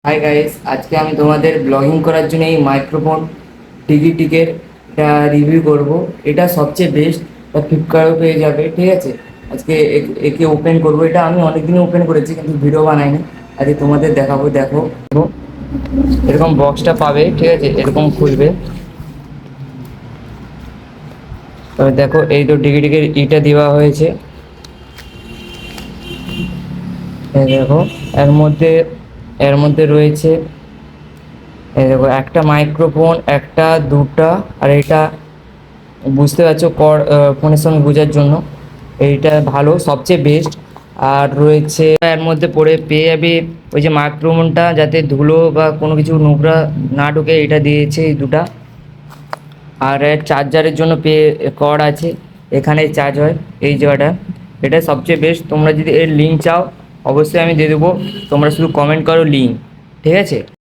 Hi guys, আজকে আমি তোমাদের ব্লগিং করার জন্য এই মাইক্রোফোন ডিজিটেকের এটা রিভিউ করব। এটা সবচেয়ে বেস্ট, এটা ফ্লিপকার্টও পেয়ে যাবে, ঠিক আছে। আজকে একে ওপেন করব। এটা আমি অনেকদিনই ওপেন করেছি কিন্তু ভিডিও বানাইনি। আজকে তোমাদের দেখাবো। দেখো, এরকম বক্সটা পাবে, ঠিক আছে। এরকম খুলবে, তবে দেখো এই তো ডিজিটেকের ইটা দেওয়া হয়েছে। এই দেখো, এর মধ্যে রয়েছে, এই দেখো, একটা মাইক্রোফোন, একটা দুটা, আর এটা বুঝতে পারছো ফোনের সঙ্গে বোঝার জন্য এইটা ভালো, সবচেয়ে বেস্ট। আর রয়েছে এর মধ্যে পড়ে পেয়ে যাবে ওই যে মাইক্রোফোনটা, যাতে ধুলো বা কোনো কিছু নোংরা না ঢোকে, এটা দিয়েছে এই দুটা। আর এর চার্জারের জন্য কর্ড আছে, এখানে চার্জ হয় এই জায়গাটা। এটা সবচেয়ে বেস্ট। তোমরা যদি এর লিঙ্ক চাও অবশ্যই আমি দিয়ে দেবো, তোমরা শুধু কমেন্ট করো লিঙ্ক, ঠিক আছে।